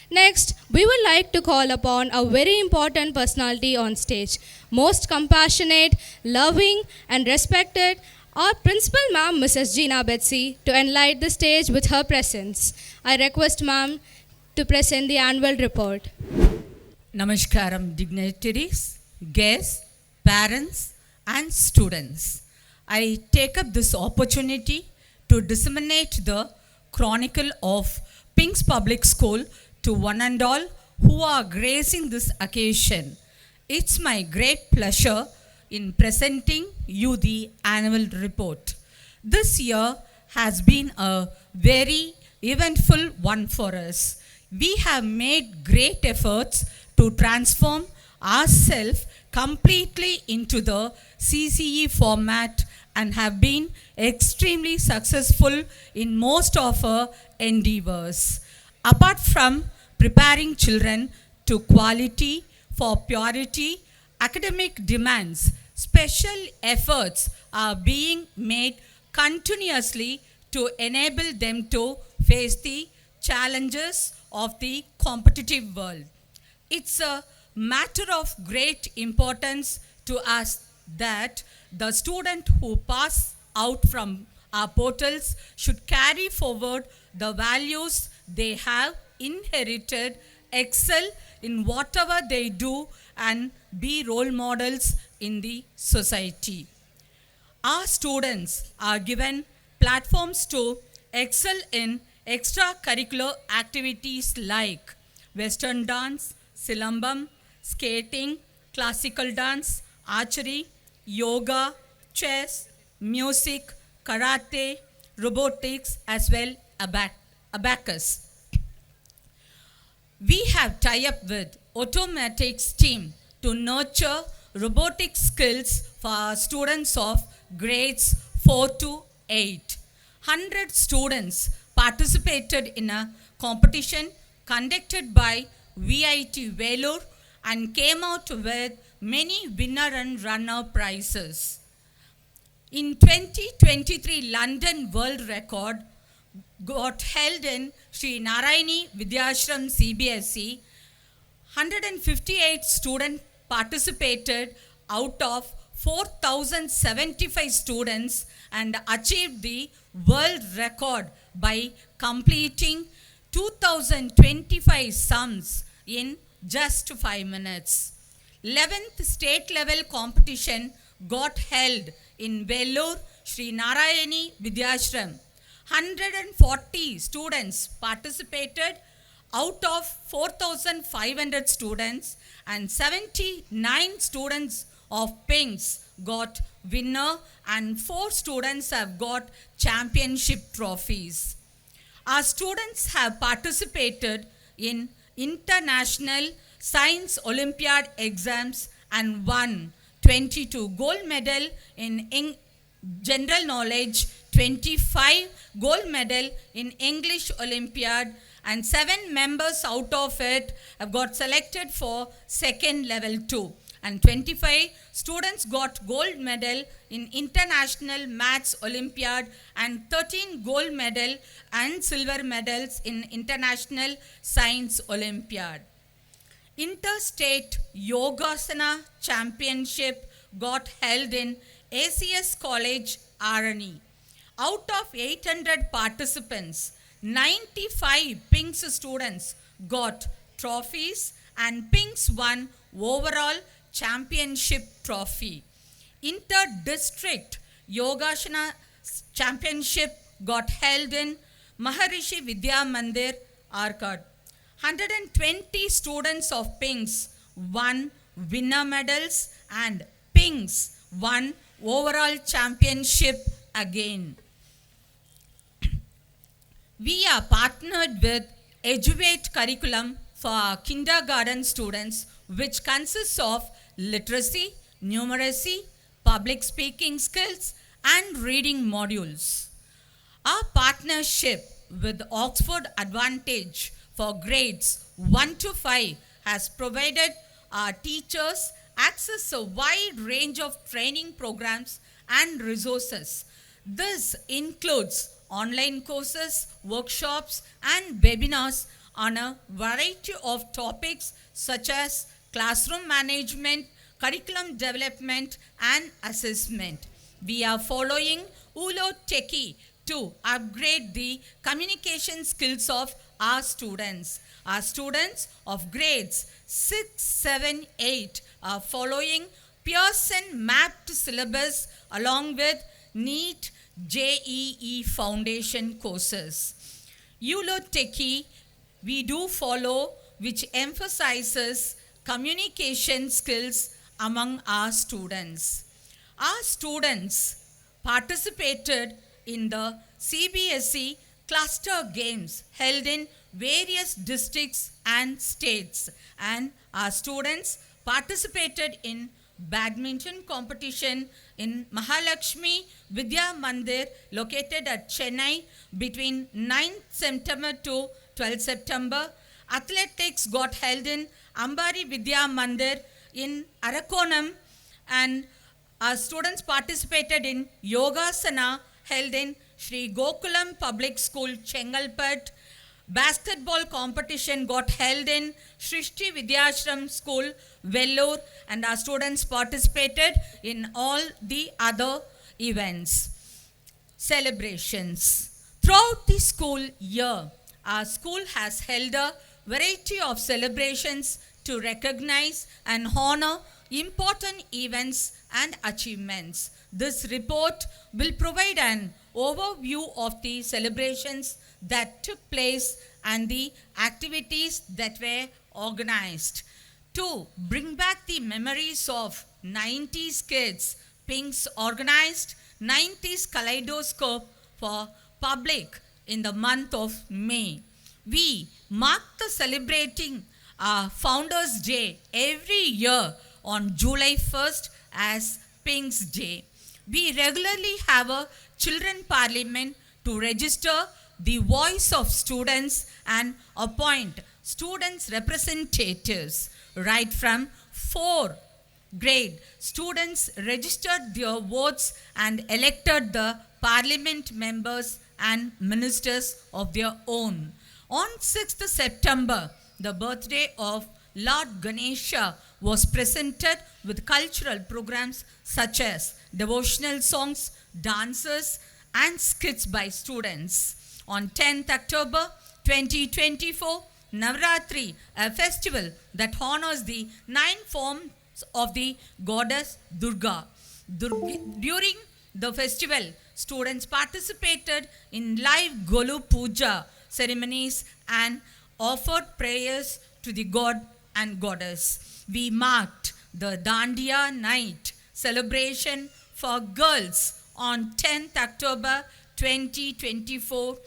Next, we would like to call upon a very important personality on stage. Most compassionate, loving, and respected, our principal ma'am, Mrs. Gina Betsy, to enlighten the stage with her presence. I request ma'am to present the annual report. Namaskaram, dignitaries, guests, parents, and students. I take up this opportunity to disseminate the chronicle of Pink's Public School to one and all who are gracing this occasion. It's my great pleasure in presenting you the annual report. This year has been a very eventful one for us. We have made great efforts to transform ourselves completely into the CCE format and have been extremely successful in most of our endeavors. Apart from preparing children to quality for purity, academic demands, special efforts are being made continuously to enable them to face the challenges of the competitive world. It's a matter of great importance to us that the student who pass out from our portals should carry forward the values they have inherited, excel in whatever they do, and be role models in the society. Our students are given platforms to excel in extracurricular activities like Western dance, silambam, skating, classical dance, archery, yoga, chess, music, karate, robotics, as well abacus. We have tie-up with Automatics team to nurture robotic skills for our students of grades 4 to 8. 100 students participated in a competition conducted by VIT Vellore and came out with many winner and runner prizes. In 2023 London World Record got held in Sri Narayani Vidyashram CBSE. 158 students participated out of 4,075 students and achieved the world record by completing 2,025 sums in just 5 minutes. 11th state level competition got held in Vellore Sri Narayani Vidyashram. 140 students participated out of 4,500 students, and 79 students of Pinks got winner and 4 students have got championship trophies. Our students have participated in international science Olympiad exams and won 22 gold medal in general knowledge, 25 gold medal in English Olympiad, and 7 members out of it have got selected for second level 2. And 25 students got gold medal in International Maths Olympiad and 13 gold medal and silver medals in International Science Olympiad. Interstate Yogasana Championship got held in ACS College, Arani. Out of 800 participants, 95 Pinks students got trophies and Pinks won overall championship trophy. Inter-district Yogasana Championship got held in Maharishi Vidya Mandir, Arcad. 120 students of Pinks won winner medals and Pinks won overall championship again. We are partnered with Eduate curriculum for our kindergarten students, which consists of literacy, numeracy, public speaking skills, and reading modules. Our partnership with Oxford Advantage for grades 1 to 5 has provided our teachers access a wide range of training programs and resources. This includes online courses, workshops, and webinars on a variety of topics such as classroom management, curriculum development, and assessment. We are following ULO Techie to upgrade the communication skills of our students. Our students of grades 6, 7, 8 are following Pearson mapped syllabus along with NEET JEE foundation courses. ULO Techie we do follow, which emphasizes communication skills among our students. Our students participated in the CBSE cluster games held in various districts and states, and our students participated in badminton competition in Mahalakshmi Vidya Mandir located at Chennai between 9th September to 12th September. Athletics got held in Ambari Vidya Mandir in Arakonam, and our students participated in Yogasana held in Sri Gokulam Public School, Chengalpet. Basketball competition got held in Shrishti Vidyashram School, Vellore, and our students participated in all the other events. Celebrations. Throughout the school year, our school has held a variety of celebrations to recognize and honor important events and achievements. This report will provide an overview of the celebrations that took place and the activities that were organized. To bring back the memories of 90s kids, Pinks organized 90s Kaleidoscope for public in the month of May. We mark the celebrating our Founders Day every year on July 1st as Pinks Day. We regularly have a children parliament to register the voice of students and appoint students representatives. Right from 4th grade, students registered their votes and elected the parliament members and ministers of their own. On 6th September, the birthday of Lord Ganesha was presented with cultural programs such as devotional songs, dances, and skits by students. On 10th October 2024, Navratri, a festival that honors the 9 forms of the goddess Durga. During the festival, students participated in live Golu Puja ceremonies and offered prayers to the god and goddess. We marked the Dandiya night celebration for girls on 10th October 2024,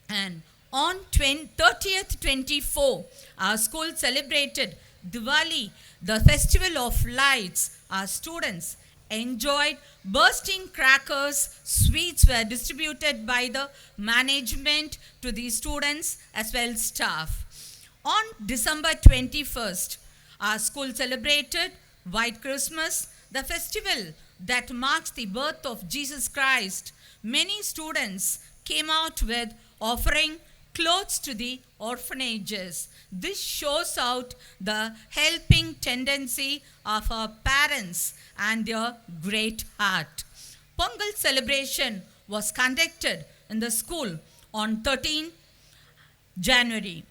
and on 30th 24, our school celebrated Diwali, the festival of lights. Our students enjoyed bursting crackers. Sweets were distributed by the management to the students as well as staff. On December 21st, our school celebrated White Christmas, the festival that marks the birth of Jesus Christ. Many students came out with offering clothes to the orphanages. This shows out the helping tendency of our parents and their great heart. Pongal celebration was conducted in the school on 13 January.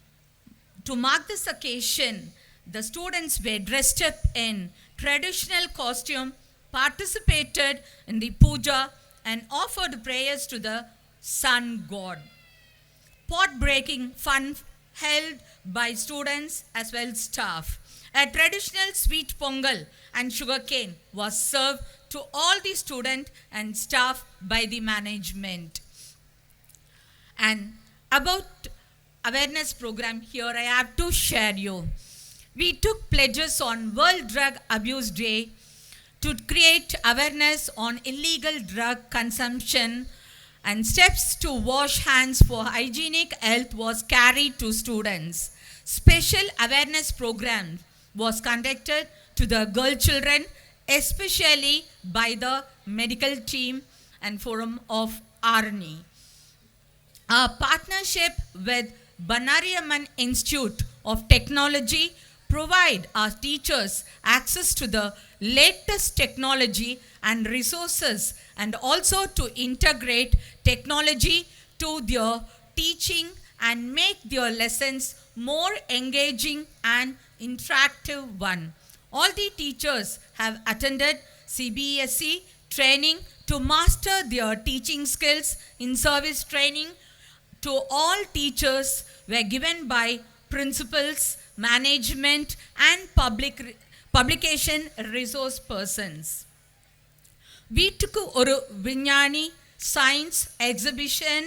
To mark this occasion, the students were dressed up in traditional costume, participated in the puja, and offered prayers to the sun god. Pot breaking fun held by students as well as staff. A traditional sweet pongal and sugarcane was served to all the students and staff by the management. And about awareness program, here I have to share you. We took pledges on World Drug Abuse Day to create awareness on illegal drug consumption, and steps to wash hands for hygienic health was carried to students. Special awareness program was conducted to the girl children, especially by the medical team and forum of Arni. Our partnership with Banariaman Institute of Technology provide our teachers access to the latest technology and resources, and also to integrate technology to their teaching and make their lessons more engaging and interactive one. All the teachers have attended CBSE training to master their teaching skills. In service training to all teachers were given by principals, management, and publication resource persons. വീട്ടുക്ക് ഒരു വിജ്ഞാനി science exhibition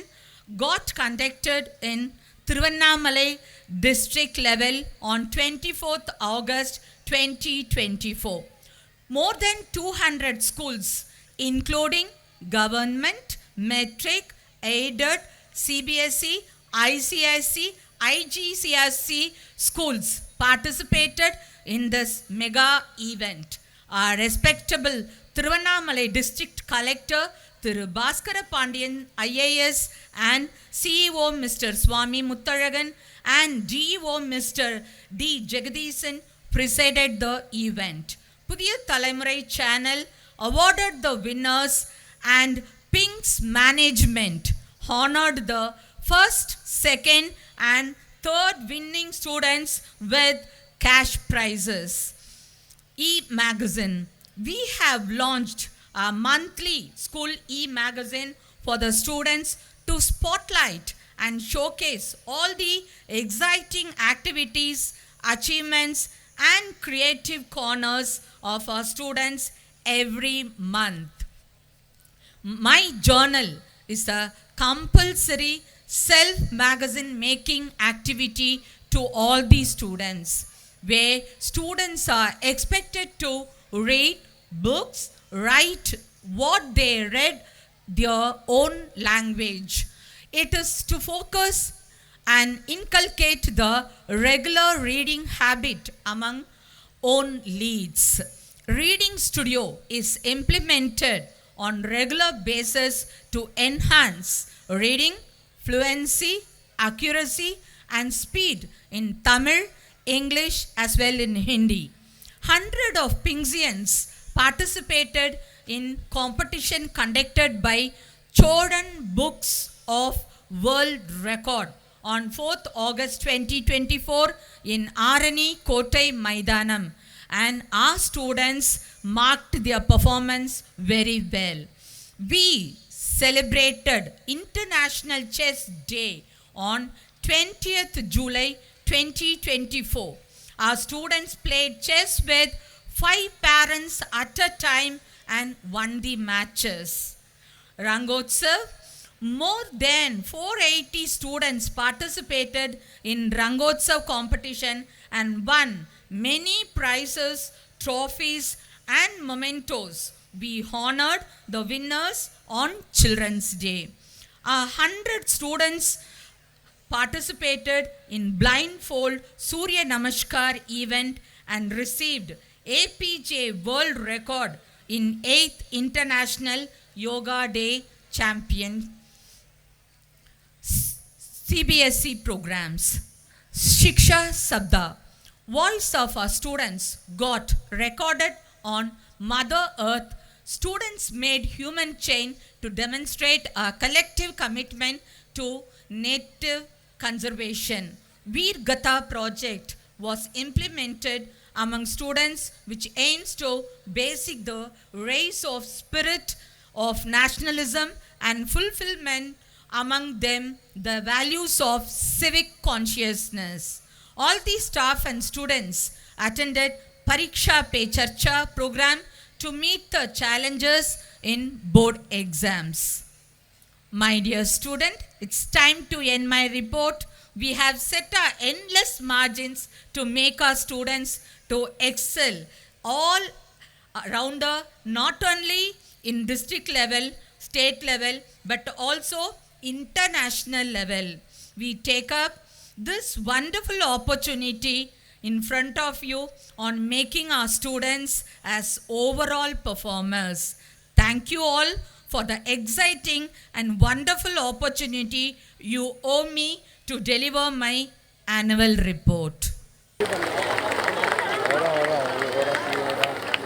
got conducted in Thiruvannamalai district level on 24th August 2024. More than 200 schools, including government, metric, aided, CBSE, ICSE, IGCSE schools participated in this mega event. Our respectable Thiruvannamalai district collector Thiru Bhaskara Pandiyan IAS and CEO Mr. Swami Muttalagan and DO Mr. D. Jagadishan presided the event. Pudiya Thalaimurai channel awarded the winners, and Pink's management honored the first, second and third winning students with cash prizes. E-magazine. We have launched a monthly school e-magazine for the students to spotlight and showcase all the exciting activities, achievements and creative corners of our students every month. My journal is a compulsory self-magazine making activity to all the students, where students are expected to read books, write what they read their own language. It is to focus and inculcate the regular reading habit among own leads. Reading studio is implemented on regular basis to enhance reading fluency, accuracy and speed in Tamil, English as well in Hindi. 100 of Pincians participated in competition conducted by Chodan Books of World Record on 4th August 2024 in Arani Kotai Maidanam, and our students marked their performance very well. We celebrated International Chess Day on 20th July 2024. Our students played chess with 5 parents at a time and won the matches. Rangotsav. More than 480 students participated in Rangotsav competition and won many prizes, trophies and mementos. We honored the winners on Children's Day. 100 students participated in blindfold Surya Namaskar event and received APJ World Record in 8th International Yoga Day Champion. CBSE programs. Shiksha Sabda. Voice of our students got recorded on Mother Earth. Students made human chain to demonstrate a collective commitment to native conservation. Veer Gatha project was implemented among students, which aims to basic the raise of spirit of nationalism and fulfillment among them the values of civic consciousness. All the staff and students attended Pariksha Pe Charcha program to meet the challenges in board exams. My dear student, it's time to end my report. We have set our endless margins to make our students to excel all rounder, not only in district level, state level, but also international level. We take up this wonderful opportunity in front of you on making our students as overall performers. Thank you all for the exciting and wonderful opportunity you owe me to deliver my annual report.